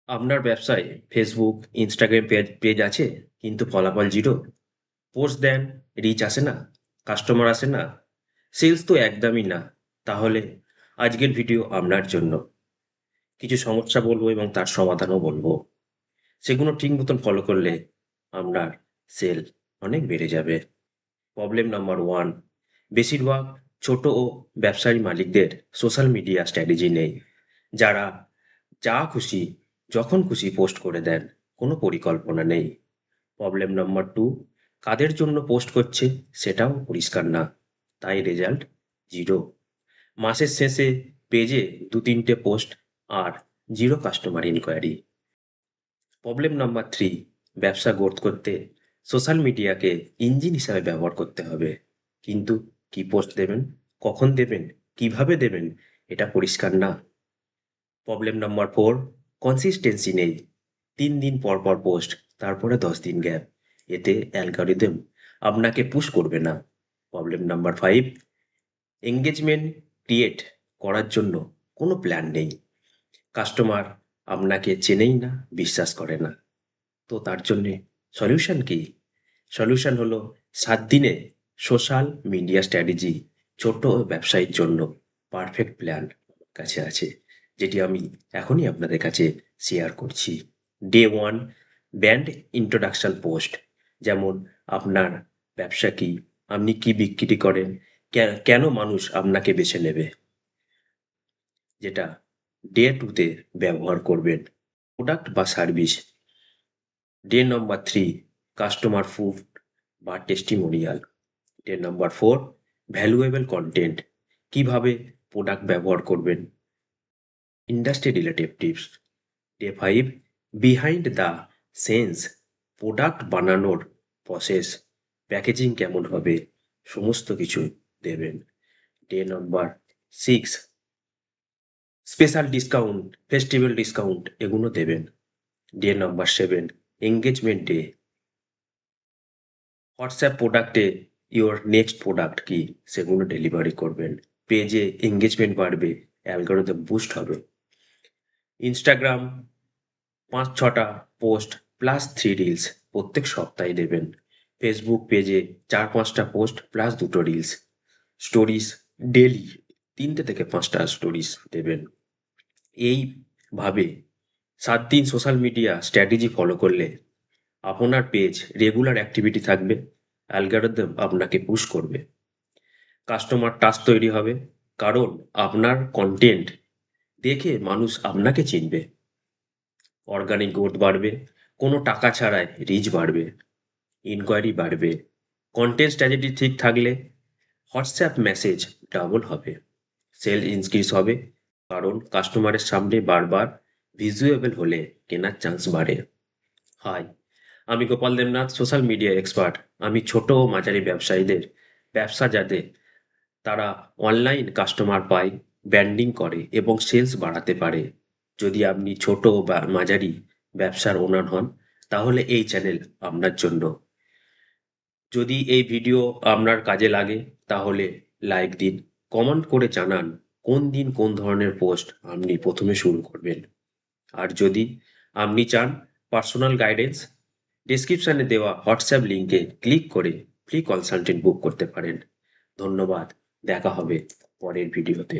আপনার ব্যবসায় Facebook, Instagram page আছে কিন্তু ফলাফল জিরো। পোস্ট দেন, রিচ আসে না, কাস্টমার আসে না, সেলস তো একদমই না। তাহলে আজকের ভিডিও আপনার জন্য। কিছু সমস্যা বলবো এবং তার সমাধানও বলবো। সেগুলো ঠিক মতন ফলো করলে আপনার সেল অনেক বেড়ে যাবে। প্রবলেম নাম্বার ওয়ান, বেশিরভাগ ছোট ও ব্যবসায়ী মালিকদের সোশ্যাল মিডিয়া স্ট্র্যাটেজি নেই। যারা যা খুশি যখন খুশি পোস্ট করে দেন, কোনো পরিকল্পনা নেই। প্রবলেম নাম্বার টু, কাদের জন্য পোস্ট করছে সেটাও পরিষ্কার না, তাই রেজাল্ট জিরো। মাসের শেষে পেজে দু তিনটে পোস্ট আর zero customer inquiry. Problem number three, ব্যবসা গ্রোথ করতে সোশ্যাল মিডিয়াকে ইঞ্জিন হিসাবে ব্যবহার করতে হবে, কিন্তু কি পোস্ট দেবেন, কখন দেবেন, কিভাবে দেবেন, এটা পরিষ্কার না। প্রবলেম নাম্বার ফোর, কনসিস্টেন্সি নেই। 3 দিন পর পর পোস্ট, তারপরে 10 দিন গ্যাপ। এতে অ্যালগরিদম আপনাকে পুশ করবে না। Problem number five, engagement create করার জন্য কোনো প্ল্যান নেই। কাস্টমার আপনাকে চেনেই না, বিশ্বাস করে না। তো তার জন্যে সলিউশন কি? সলিউশন হলো 7 দিনে সোশ্যাল মিডিয়া স্ট্র্যাটেজি, ছোট ব্যবসায়ীর জন্য পারফেক্ট প্ল্যান কাছে আছে, যেটি আমি এখনই আপনাদের কাছে শেয়ার করছি। Day one, brand introduction post, যেমন আপনার ব্যবসা কি, আপনি কি বিক্রি করেন, কেন মানুষ আপনাকে বেছে নেবে, যেটা ডে টুতে ব্যবহার করবেন। প্রোডাক্ট বা service, day number three, customer food বা testimonial. Day number four, valuable content, কিভাবে প্রোডাক্ট ব্যবহার করবেন, industry relative tips. Day five, behind the sense, product বানানোর প্রসেস, প্যাকেজিং কেমন হবে, সমস্ত কিছু দেবেন। Day number six, special discount, festival discount, এগুলো দেবেন। Day number seven, engagement day, WhatsApp প্রোডাক্টে ইওর নেক্সট প্রোডাক্ট কি, সেগুলো ডেলিভারি করবেন। পেজে এঙ্গেজমেন্ট বাড়বে, অ্যালগরিদম বুস্ট হবে। ইনস্টাগ্রাম 5-6টা পোস্ট প্লাস 3 রিলস প্রত্যেক সপ্তাহে দেবেন। ফেসবুক পেজে 4-5টা পোস্ট প্লাস 2টো রিলস। স্টোরিজ ডেলি 3টে থেকে 5টা স্টোরিজ দেবেন। এইভাবে 7 দিন সোশ্যাল মিডিয়া স্ট্র্যাটেজি ফলো করলে আপনার পেজ রেগুলার অ্যাক্টিভিটি থাকবে, অ্যালগরিদম আপনাকে পুশ করবে, কাস্টমার টাচ তৈরি হবে, কারণ আপনার কন্টেন্ট দেখে মানুষ আপনাকে চিনবে। অর্গানিক গ্রোথ বাড়বে, কোনো টাকা ছাড়াই রিচ বাড়বে, ইনকোয়ারি বাড়বে। কন্টেন্ট স্ট্র্যাটেজি ঠিক থাকলে হোয়াটসঅ্যাপ মেসেজ ডাবল হবে, সেল ইনক্রিজ হবে, কারণ কাস্টমারের সামনে বারবার ভিজুয়েবল হলে কেনার চান্স বাড়ে। হাই, আমি Gopal Debnath, social media expert. আমি ছোট ও মাঝারি ব্যবসায়ীদের ব্যবসা যাতে তারা অনলাইন কাস্টমার পায়, ব্র্যান্ডিং করে এবং সেলস বাড়াতে পারে। যদি আপনি ছোট বা মাঝারি ব্যবসার ওনার হন, তাহলে এই চ্যানেল আপনার জন্য। যদি এই ভিডিও আপনার কাজে লাগে তাহলে লাইক দিন, কমেন্ট করে জানান কোন দিন কোন ধরনের পোস্ট আপনি প্রথমে শুরু করবেন। আর যদি আপনি চান পার্সোনাল গাইডেন্স, ডেসক্রিপশনে দেওয়া হোয়াটসঅ্যাপ লিঙ্কে ক্লিক করে ফ্রি কনসালটেন্ট বুক করতে পারেন। ধন্যবাদ, দেখা হবে পরের ভিডিওতে।